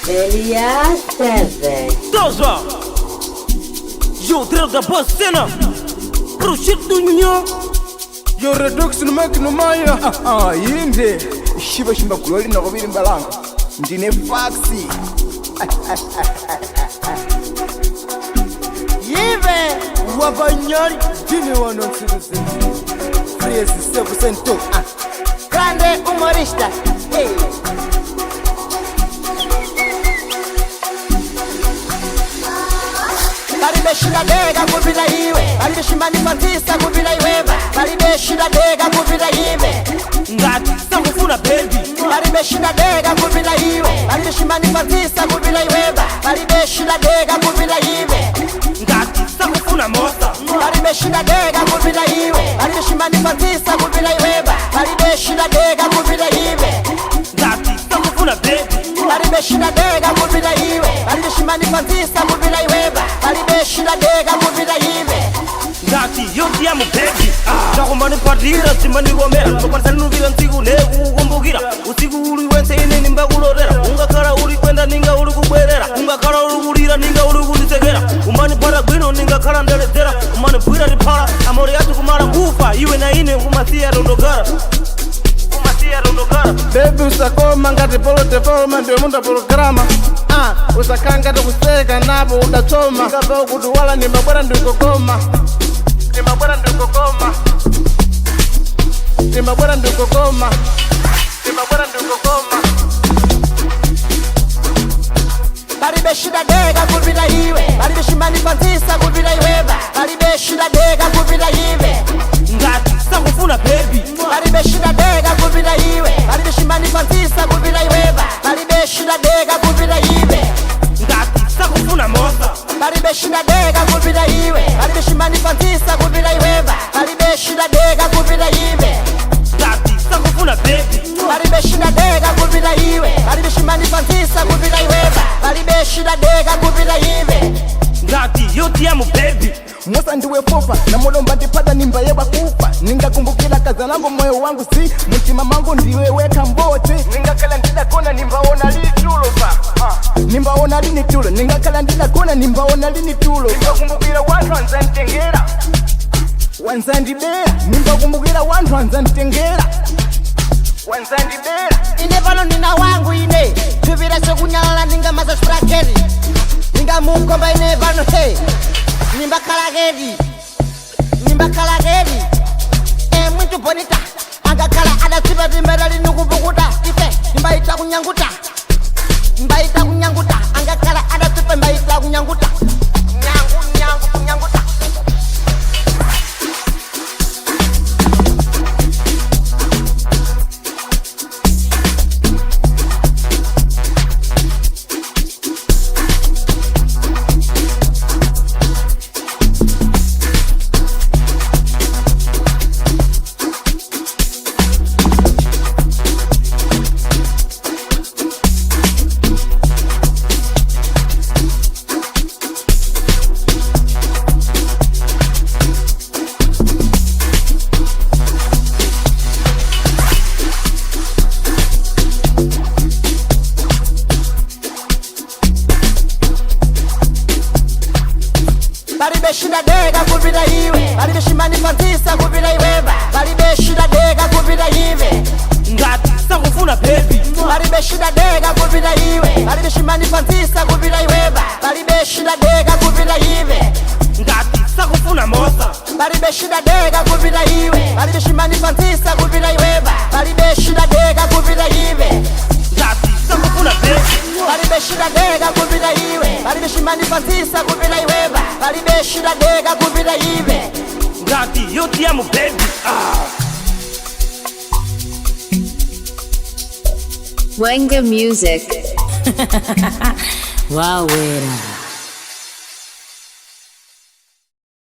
Elias Teze. Doza. Yo, drill da bocena. Pro shit do minho. Yo reduction make no maya. Yinde. Shiba shimba kuloli na kubiri mbalanga. Ndine faxi. Yive wabanyari dini wanotsiruse. Free 7% grande humorista. Hey. Balibeshila dega kupita iwe, balibeshimani fantisa kupita iweba, balibeshila dega kupita iwe. Ngati sakufuna baby. Balibeshila dega kupita iwe, balibeshimani fantisa kupita iweba, balibeshila dega kupita iwe. Ngati sakufuna mosa. Balibeshila dega kupita iwe, balibeshimani fantisa kupita iweba, balibeshila dega kupita iwe. Ngati sakufuna baby. Balibeshila dega kupita iwe, balibeshimani fantisa kupita iweba, balibeshila dega kupita iwe. Ngati yo ti amo baby. Nakumani patira simani gomera. Tokwanisa nuvira nsiku ne kukumbukira. Usiku uli wense ine nimba kulotera. Ungakhala uli kwenda ninga uli kubwerera. Ungakhala uli kulira ninga uli kundisekera. Umani pala gwino ninga khala ndelezera. Umani bwira lipala amori yatu kumala kufa. Iwe na ine kumasiya rondogara. Baby usakoma ngati polote forma ndio munda programa. Usakanga kuseka napo udachoma. Ngapa kuduwala ni mabwana ndikokoma. Ni mabwana ndikokoma. Ni mabwana ndikokoma. Ni mabwana ndikokoma. Balibeshila dega kupita iwe, balibeshimani fantisa kupita iweba, balibeshila dega kupita iwe. Ngati sakufuna baby. Balibeshila dega kupita iwe, balibeshimani fantisa kupita iweba, balibeshila dega kupita iwe. Ngati sakufuna mosa. Balibeshila dega kupita iwe, balibeshimani fantisa kupita iweba, balibeshila dega kupita iwe. Ngati sakufuna baby. Balibeshila dega kupita iwe, balibeshimani fantisa kupita iweba, balibeshila dega kupita iwe. Ngati yo ti amo baby. Mosa ndiwe fofa na mulomba ndipada nimba yeba kufa. Ningakumbukila kaza langu moyo wangu si mtima mangu ndiwe weka mboti. Ningakala ndidakona nimbaona litulo pa. Nimbaona lini tulo. Ningakala ndidakona nimbaona lini tulo. Ningakumbukila wantu wanzantengera. Wanzandibera. Ningakumbukila wantu wanzantengera. Wanzandibera. Ine pano nina wangu ine, tuvira sekunyalala ninga maza sprakeri. Ninga mukomba ine pano hey. Nimba kalageri. Nimba kalageri. Mwitu bonita. Anga kala ada sipa timbedali nukubukuta. Ife, nimba ita kunyanguta. Nimba ita kunyanguta. Anga kala ada sipa nimba ita kunyanguta. Kunyanguta. Balibeshila dega kupita iwe, balibeshimani fantisa kupita iweba, balibeshila dega kupita iwe. Ngati sakufuna baby. Balibeshila dega kupita iwe, balibeshimani fantisa kupita iweba, balibeshila dega kupita iwe. Ngati sakufuna mosa. Balibeshila dega kupita iwe, balibeshimani fantisa kupita iweba, balibeshila dega kupita iwe. Ngati sakufuna baby. Balibeshila dega kupita iwe, balibeshimani fantisa kupita iweba, balibeshila dega kupita iwe. Ngati yo ti amo baby. Wenga Music. Wow, wera.